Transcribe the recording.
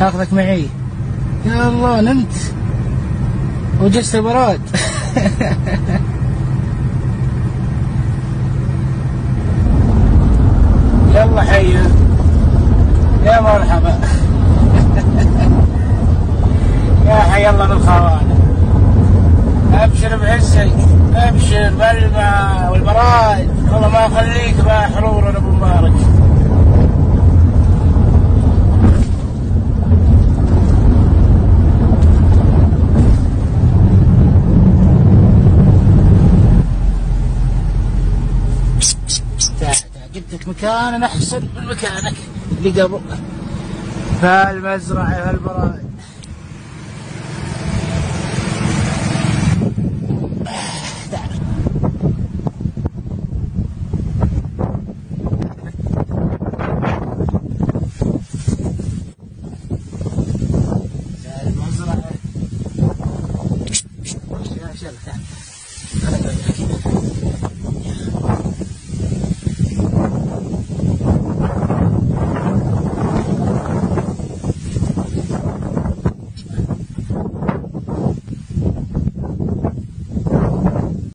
اخذك معي. يا الله نمت وجست البراد. يلا حيا يا مرحبا. يا حي الله بالخوانة. ابشر بعزك، ابشر بالماء والبراد، والله ما اخليك بقى حرور يا ابو مبارك. جبتك مكان احسن من مكانك اللي قبل. فالمزرعة والبراد.